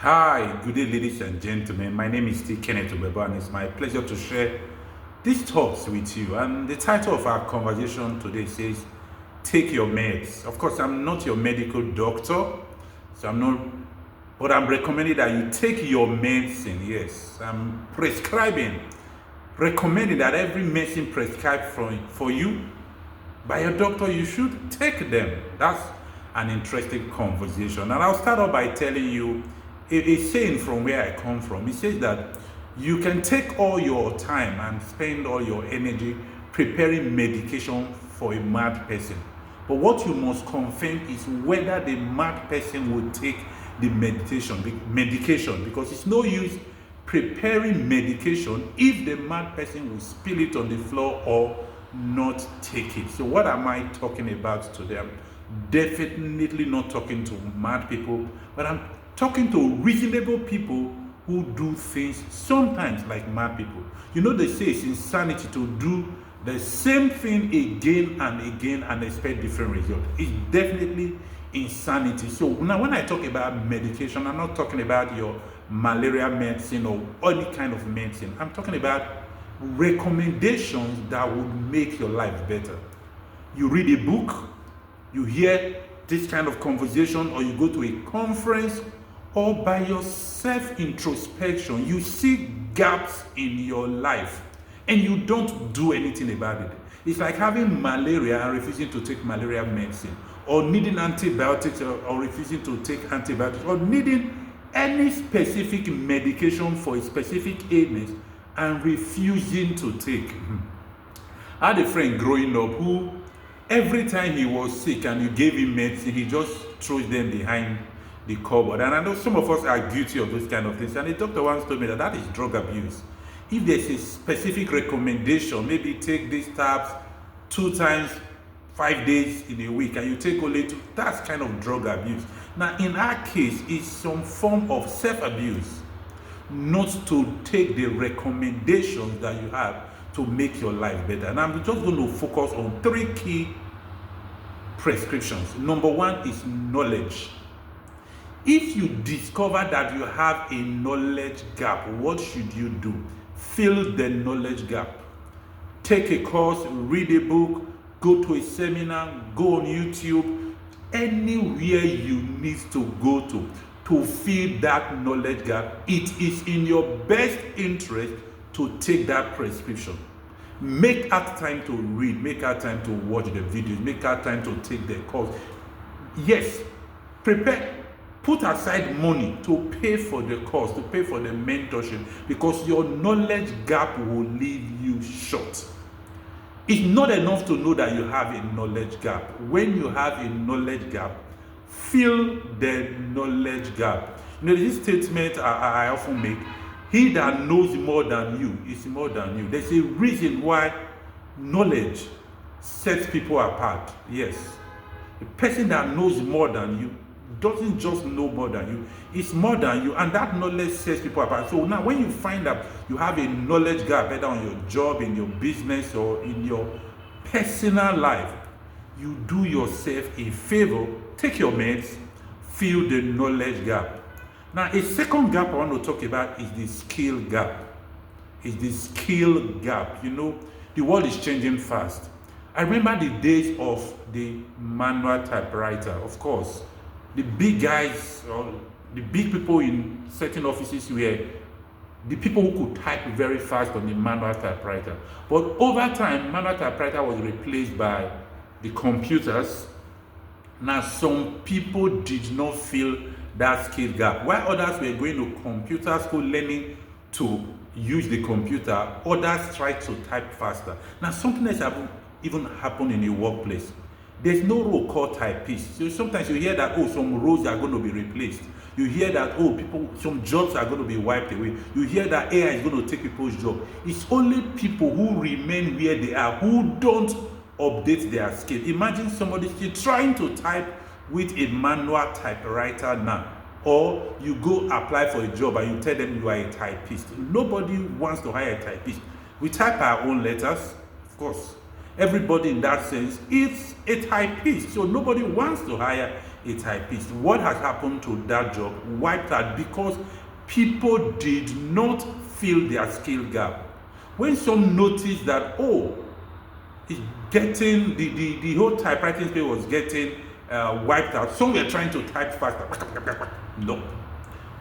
Hi, good day, ladies and gentlemen. My name is T. Kenneth Ubeba, and it's my pleasure to share these thoughts with you. And the title of our conversation today says, Take Your Meds. Of course, I'm not your medical doctor, so I'm not, but I'm recommending that you take your medicine. Yes, I'm recommending that every medicine prescribed for you by your doctor, you should take them. That's an interesting conversation. And I'll start off by telling you a saying from where I come from. It says that you can take all your time and spend all your energy preparing medication for a mad person. But what you must confirm is whether the mad person will take the medication, because it's no use preparing medication if the mad person will spill it on the floor or not take it. So what am I talking about today? I'm definitely not talking to mad people, but I'm talking to reasonable people who do things sometimes like mad people. You know, they say it's insanity to do the same thing again and again and expect different results. It's definitely insanity. So now when I talk about medication, I'm not talking about your malaria medicine or any kind of medicine. I'm talking about recommendations that would make your life better. You read a book, you hear this kind of conversation, or you go to a conference, or by your self-introspection, you see gaps in your life and you don't do anything about it. It's like having malaria and refusing to take malaria medicine, or needing antibiotics or refusing to take antibiotics, or needing any specific medication for a specific illness and refusing to take. I had a friend growing up who, every time he was sick and you gave him medicine, he just throws them behind the cupboard. And I know some of us are guilty of those kind of things. And the doctor once told me that that is drug abuse. If there's a specific recommendation, maybe take these tabs 2 times 5 days in a week, and you take only 2, that's kind of drug abuse. Now, in our case, it's some form of self-abuse not to take the recommendations that you have to make your life better. And I'm just going to focus on 3 key prescriptions. Number 1 is knowledge. If you discover that you have a knowledge gap, what should you do? Fill the knowledge gap. Take a course, read a book, go to a seminar, go on YouTube, anywhere you need to go to fill that knowledge gap. It is in your best interest to take that prescription. Make out time to read, make out time to watch the videos, make out time to take the course. Yes, put aside money to pay for the course, to pay for the mentorship, because your knowledge gap will leave you short. It's not enough to know that you have a knowledge gap. When you have a knowledge gap, fill the knowledge gap. You know, this statement I often make: he that knows more than you is more than you. There's a reason why knowledge sets people apart. Yes, the person that knows more than you doesn't just know more than you, it's more than you, and that knowledge sets people apart. So now when you find out you have a knowledge gap, whether on your job, in your business, or in your personal life, you do yourself a favor, take your meds, fill the knowledge gap. Now, a second gap I want to talk about is the skill gap. You know, the world is changing fast. I remember the days of the manual typewriter. Of course, the big guys or the big people in certain offices were the people who could type very fast on the manual typewriter. But over time, manual typewriter was replaced by the computers. Now, some people did not fill that skill gap. While others were going to computer school learning to use the computer, others tried to type faster. Now, something else even happened in the workplace. There's no role called typist. So sometimes you hear that, some roles are going to be replaced. You hear that, some jobs are going to be wiped away. You hear that AI is going to take people's job. It's only people who remain where they are, who don't update their skill. Imagine somebody still trying to type with a manual typewriter now. Or you go apply for a job and you tell them you are a typist. Nobody wants to hire a typist. We type our own letters, of course. Everybody in that sense is a typist. So nobody wants to hire a typist. What has happened to that job? Wiped out because people did not fill their skill gap. When some noticed that, oh, it's getting, the whole typewriting space was getting wiped out, some were trying to type faster. No.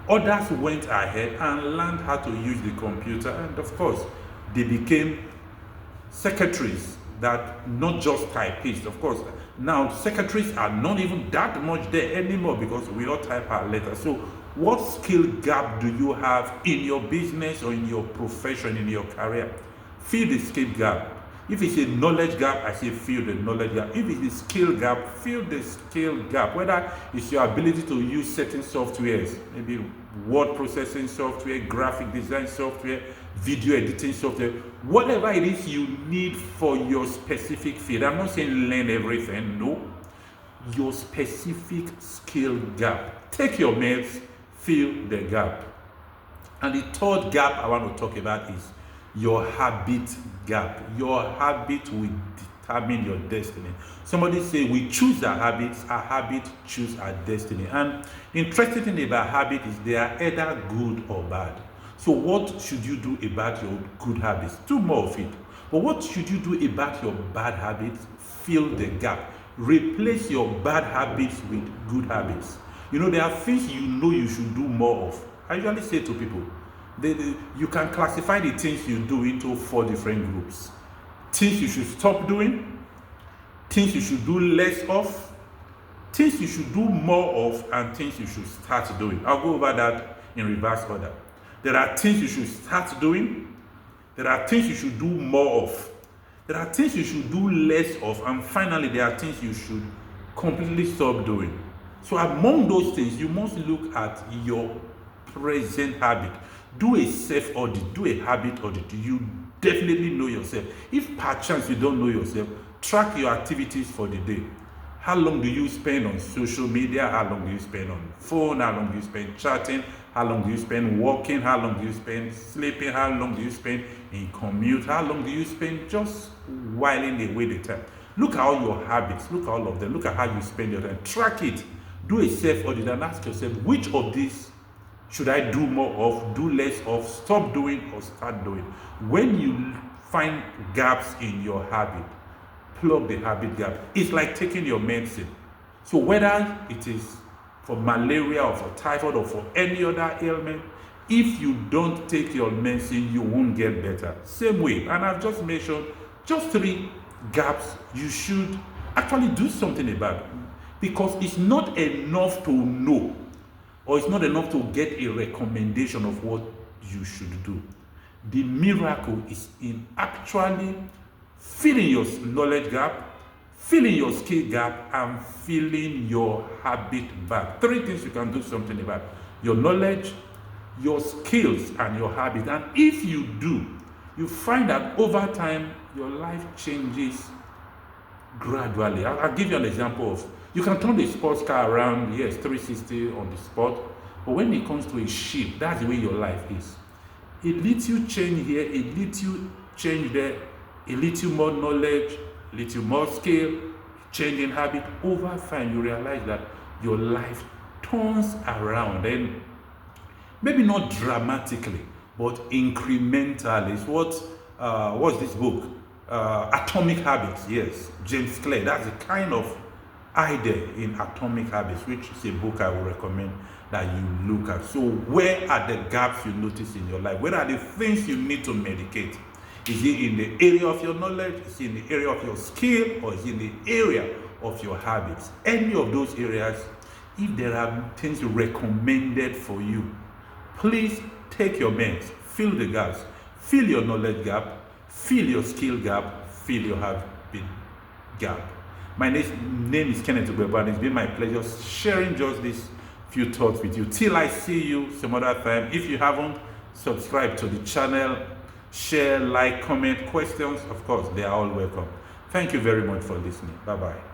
Others went ahead and learned how to use the computer, and of course, they became secretaries, that not just typists. Of course, now secretaries are not even that much there anymore because we all type our letters. So what skill gap do you have in your business or in your profession, in your career? Fill the skill gap. If it's a knowledge gap, I say fill the knowledge gap. If it's a skill gap, fill the skill gap. Whether it's your ability to use certain softwares, maybe word processing software, graphic design software, video editing software, whatever it is you need for your specific field. I'm not saying learn everything, no. Your specific skill gap. Take your meds, fill the gap. And the third gap I want to talk about is your habit gap. Your habit will determine your destiny. Somebody say we choose our habit choose our destiny. And interesting thing about habit is they are either good or bad. So what should you do about your good habits? Do more of it. But what should you do about your bad habits? Fill the gap. Replace your bad habits with good habits. You know, there are things you know you should do more of. I usually say to people, you can classify the things you do into 4 different groups. Things you should stop doing, things you should do less of, things you should do more of, and things you should start doing. I'll go over that in reverse order. There are things you should start doing, there are things you should do more of, there are things you should do less of, and finally there are things you should completely stop doing. So among those things, you must look at your present habit. Do a self-audit, do a habit audit. You definitely know yourself. If perchance you don't know yourself, track your activities for the day. How long do you spend on social media? How long do you spend on phone? How long do you spend chatting? How long do you spend walking? How long do you spend sleeping? How long do you spend in commute? How long do you spend just whiling away the time? Look at all your habits. Look at all of them. Look at how you spend your time. Track it. Do a self-audit and ask yourself, which of these should I do more of, do less of, stop doing, or start doing? When you find gaps in your habit, plug the habit gap. It's like taking your medicine. So whether it is for malaria or for typhoid or for any other ailment, if you don't take your medicine, you won't get better. Same way, and I've just mentioned just 3 gaps you should actually do something about, because it's not enough to know, or it's not enough to get a recommendation of what you should do. The miracle is in actually filling your knowledge gap, filling your skill gap, and filling your habit gap. 3 things you can do something about: your knowledge, your skills, and your habit. And if you do, you find that over time your life changes gradually. I'll give you an example of, you can turn the sports car around, yes, 360 on the spot, but when it comes to a ship, that's the way your life is. A little change here, a little change there, a little more knowledge, a little more skill, change in habit. Over time, you realize that your life turns around, and maybe not dramatically, but incrementally. It's what's this book? Atomic Habits. Yes, James Clear. That's the kind of idea in Atomic Habits, which is a book I would recommend that you look at. So where are the gaps you notice in your life? Where are the things you need to medicate? Is it in the area of your knowledge? Is it in the area of your skill? Or is it in the area of your habits? Any of those areas, if there are things recommended for you, please take your meds, fill the gaps, fill your knowledge gap, fill your skill gap, fill your habit gap. My name is Kenneth Ugwebo, and it's been my pleasure sharing just these few thoughts with you. Till I see you some other time. If you haven't subscribed to the channel, share, like, comment, questions, of course, they are all welcome. Thank you very much for listening. Bye-bye.